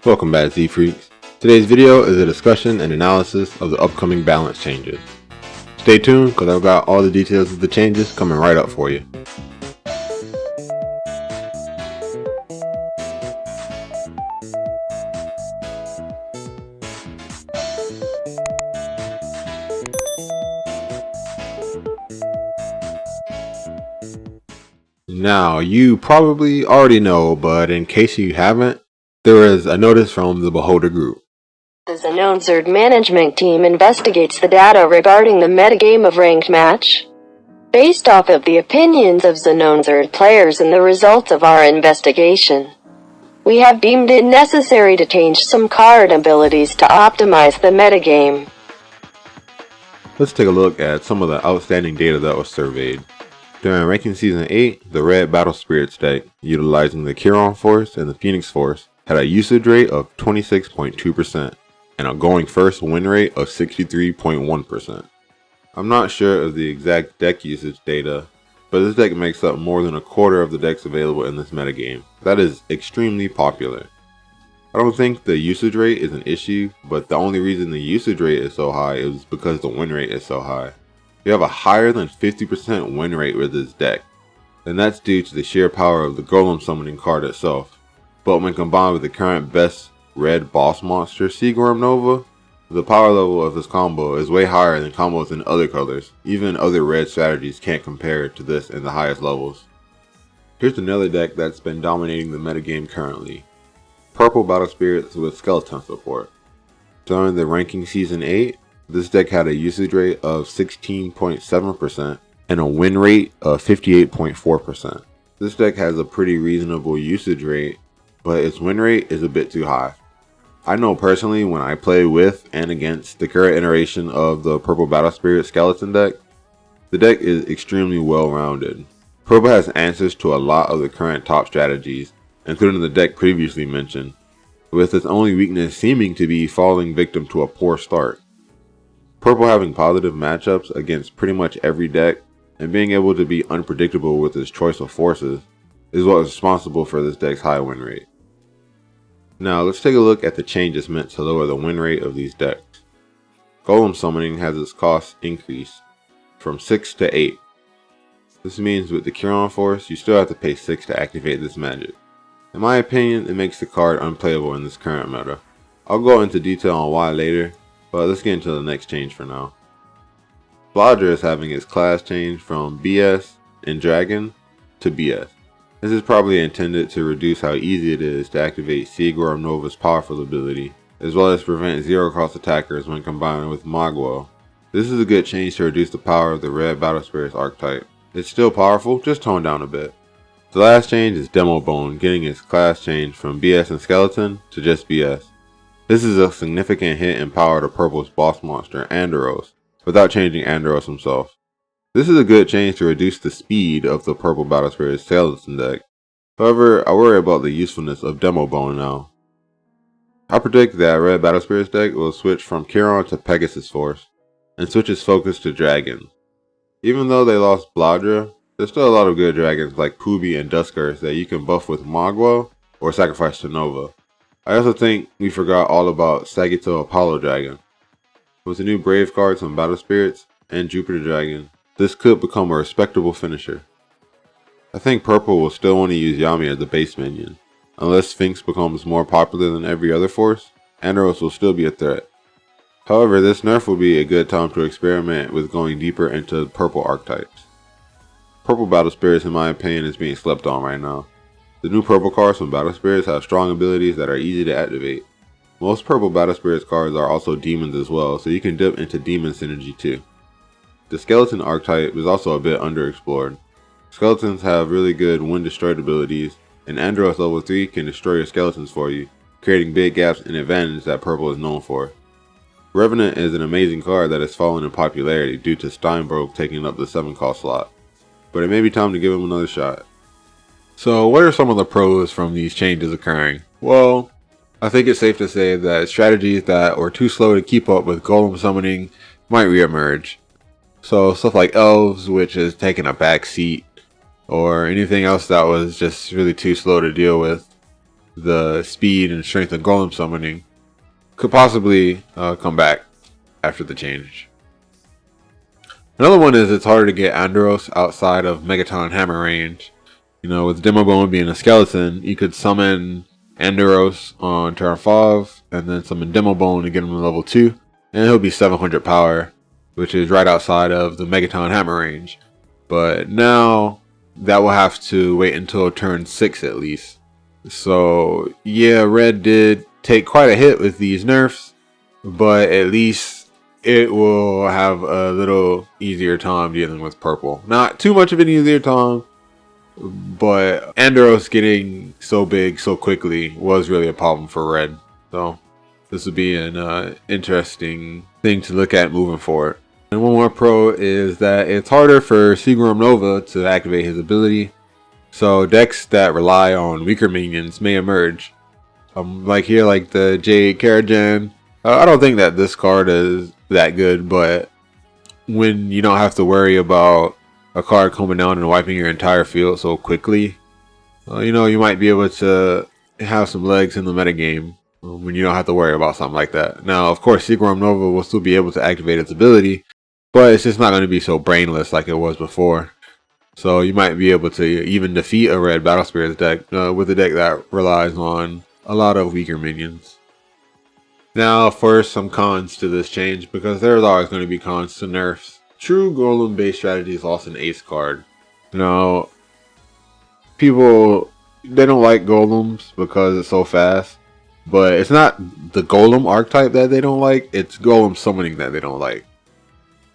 Welcome back, Z-Freaks. Today's video is a discussion and analysis of the upcoming balance changes. Stay tuned because I've got all the details of the changes coming right up for you. Now, you probably already know, but in case you haven't, there is a notice from the Beholder Group. The Zenonzard management team investigates the data regarding the metagame of ranked match. Based off of the opinions of Zenonzard players and the results of our investigation, we have deemed it necessary to change some card abilities to optimize the metagame. Let's take a look at some of the outstanding data that was surveyed. During Ranking Season 8, the Red Battle Spirits deck, utilizing the Chiron Force and the Phoenix Force, had a usage rate of 26.2% and a going first win rate of 63.1%. I'm not sure of the exact deck usage data, but this deck makes up more than a quarter of the decks available in this metagame. That is extremely popular. I don't think the usage rate is an issue, but the only reason the usage rate is so high is because the win rate is so high. We have a higher than 50% win rate with this deck, and that's due to the sheer power of the Golem Summoning card itself. But when combined with the current best red boss monster, Seagorm Nova, the power level of this combo is way higher than combos in other colors. Even other red strategies can't compare to this in the highest levels. Here's another deck that's been dominating the metagame currently. Purple Battle Spirits with Skeleton support. During the Ranking Season 8, this deck had a usage rate of 16.7% and a win rate of 58.4%. This deck has a pretty reasonable usage rate, but its win rate is a bit too high. I know personally when I play with and against the current iteration of the Purple Battle Spirit Skeleton deck, the deck is extremely well rounded. Purple has answers to a lot of the current top strategies, including the deck previously mentioned, with its only weakness seeming to be falling victim to a poor start. Purple having positive matchups against pretty much every deck and being able to be unpredictable with its choice of forces is what is responsible for this deck's high win rate. Now let's take a look at the changes meant to lower the win rate of these decks. Golem Summoning has its cost increased from 6 to 8. This means with the Chiron Force you still have to pay 6 to activate this magic. In my opinion, it makes the card unplayable in this current meta. I'll go into detail on why later, but let's get into the next change for now. Bladra is having its class change from BS and Dragon to BS. This is probably intended to reduce how easy it is to activate Seagorm Nova's powerful ability, as well as prevent zero-cost attackers when combined with Magwell. This is a good change to reduce the power of the Red Battle Spirits archetype. It's still powerful, just toned down a bit. The last change is Demo Bone, getting its class change from BS and Skeleton to just BS. This is a significant hit in power to Purple's boss monster, Andros, without changing Andros himself. This is a good change to reduce the speed of the Purple Battle Spirit Skeleton deck. However, I worry about the usefulness of Demo Bone now. I predict that Red Battle Spirits deck will switch from Chiron to Pegasus Force, and switch its focus to dragons. Even though they lost Bladra, there's still a lot of good dragons like Pubi and Duskers that you can buff with Magwell or sacrifice to Nova. I also think we forgot all about Sagito Apollo Dragon. With the new Brave cards on Battle Spirits and Jupiter Dragon, this could become a respectable finisher. I think Purple will still want to use Yami as the base minion. Unless Sphinx becomes more popular than every other force, Andros will still be a threat. However, this nerf will be a good time to experiment with going deeper into Purple archetypes. Purple Battle Spirits, in my opinion, is being slept on right now. The new Purple cards from Battle Spirits have strong abilities that are easy to activate. Most Purple Battle Spirits cards are also demons as well, so you can dip into demon synergy too. The Skeleton archetype is also a bit underexplored. Skeletons have really good when destroyed abilities, and Andros level 3 can destroy your skeletons for you, creating big gaps in advantage that Purple is known for. Revenant is an amazing card that has fallen in popularity due to Steinbroke taking up the 7-cost slot, but it may be time to give him another shot. So what are some of the pros from these changes occurring? Well, I think it's safe to say that strategies that were too slow to keep up with Golem Summoning might reemerge. So stuff like Elves, which has taken a back seat, or anything else that was just really too slow to deal with. the speed and strength of golem summoning could possibly come back after the change. Another one is it's harder to get Andros outside of Megaton hammer range. You know, with Demobone being a skeleton, you could summon Andros on turn 5 and then summon Demobone to get him to level 2, and he'll be 700 power, which is right outside of the Megaton hammer range. But now that will have to wait until turn 6 at least. So yeah, Red did take quite a hit with these nerfs, but at least it will have a little easier time dealing with Purple. Not too much of an easier time, but Andros getting so big so quickly was really a problem for Red. So this would be an interesting thing to look at moving forward. And one more pro is that it's harder for Seagram Nova to activate his ability. So decks that rely on weaker minions may emerge. Like here, like the Jade Karajan. I don't think that this card is that good, but when you don't have to worry about a card coming down and wiping your entire field so quickly, you know, you might be able to have some legs in the metagame when you don't have to worry about something like that. Now, of course, Seagram Nova will still be able to activate its ability, but it's just not going to be so brainless like it was before. So you might be able to even defeat a red Battle Spirits deck with a deck that relies on a lot of weaker minions. Now for some cons to this change, because there's always going to be cons to nerfs. True Golem based strategies lost an ace card. Now, people, they don't like Golems because it's so fast, but it's not the Golem archetype that they don't like, it's Golem summoning that they don't like.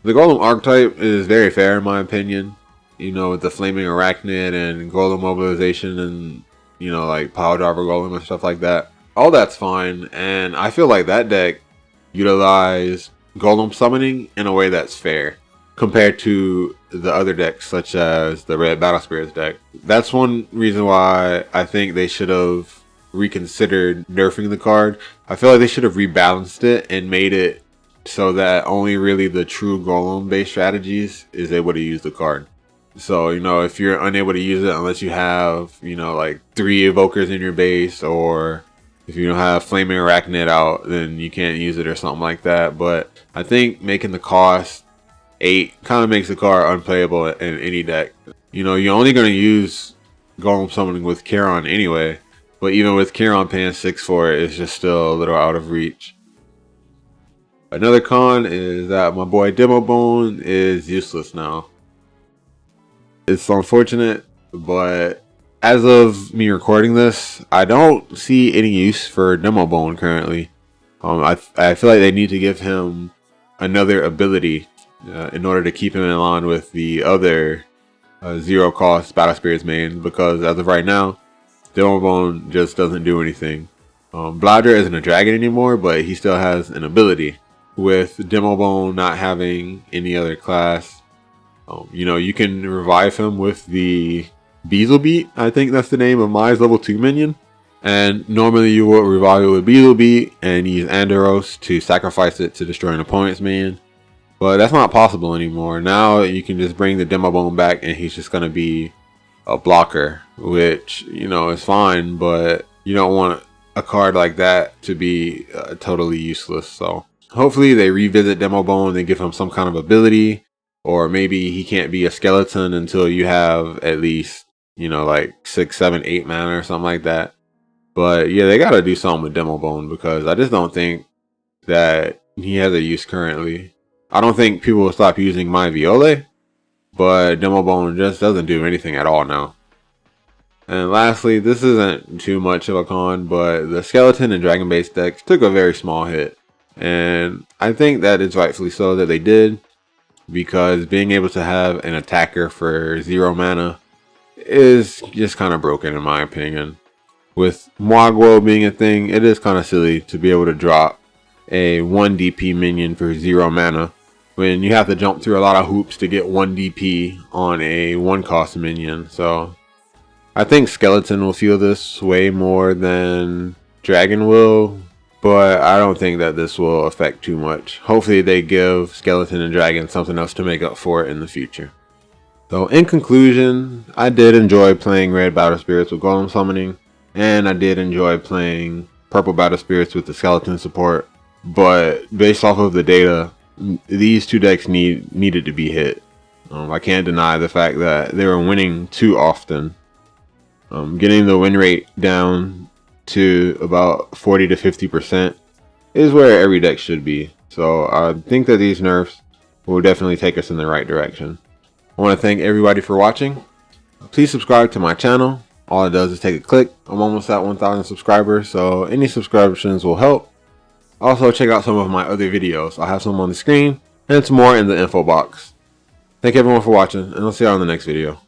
The Golem archetype is very fair in my opinion, you know, with the Flaming Arachnid and Golem mobilization and, you know, like Power Driver Golem and stuff like that. All that's fine, and I feel like that deck utilized Golem summoning in a way that's fair compared to the other decks such as the red Battle Spirits deck. That's one reason why I think they should have reconsidered nerfing the card. I feel like they should have rebalanced it and made it so that only really the true Golem based strategies is able to use the card. So, you know, if you're unable to use it unless you have, you know, like 3 evokers in your base, or if you don't have Flaming Arachnid out, then you can't use it or something like that. But I think making the cost 8 kind of makes the card unplayable in any deck. You know, you're only going to use Golem summoning with Charon anyway, but even with Charon paying 6 for it, it's just still a little out of reach. Another con is that my boy Demobone is useless now. It's unfortunate, but as of me recording this, I don't see any use for Demobone currently. I feel like they need to give him another ability in order to keep him in line with the other zero cost Battle Spirits main, because as of right now, Demobone just doesn't do anything. Bladder isn't a dragon anymore, but he still has an ability. With Demobone not having any other class, you know, you can revive him with the Beelzebeat, I think that's the name of Mai's level 2 minion. And normally you will revive it with Beelzebeat and use Andros to sacrifice it to destroy an opponent's minion. But that's not possible anymore. Now you can just bring the Demobone back and he's just going to be a blocker, which, you know, is fine, but you don't want a card like that to be totally useless. So hopefully they revisit Demobone, they give him some kind of ability, or maybe he can't be a skeleton until you have at least, you know, like 6, 7, 8 mana or something like that. But yeah, they gotta do something with Demobone, because I just don't think that he has a use currently. I don't think people will stop using my Viole, but Demobone just doesn't do anything at all now. And lastly, this isn't too much of a con, but the skeleton and dragon based decks took a very small hit. And I think that it's rightfully so that they did, because being able to have an attacker for 0 mana is just kind of broken in my opinion. With Mwagwo being a thing, it is kind of silly to be able to drop a 1 DP minion for 0 mana when you have to jump through a lot of hoops to get 1 DP on a 1 cost minion. So I think Skeleton will feel this way more than Dragon will, but I don't think that this will affect too much. Hopefully they give Skeleton and Dragon something else to make up for it in the future. So in conclusion, I did enjoy playing Red Battle Spirits with Golem Summoning. and I did enjoy playing Purple Battle Spirits with the skeleton support. But based off of the data, these two decks needed to be hit. I can't deny the fact that they were winning too often. Getting the win rate down to about 40 to 50% is where every deck should be. So I think that these nerfs will definitely take us in the right direction. I want to thank everybody for watching. Please subscribe to my channel. All it does is take a click. I'm almost at 1,000 subscribers, so any subscriptions will help. Also, check out some of my other videos. I'll have some on the screen and some more in the info box. Thank everyone for watching, and I'll see you on the next video.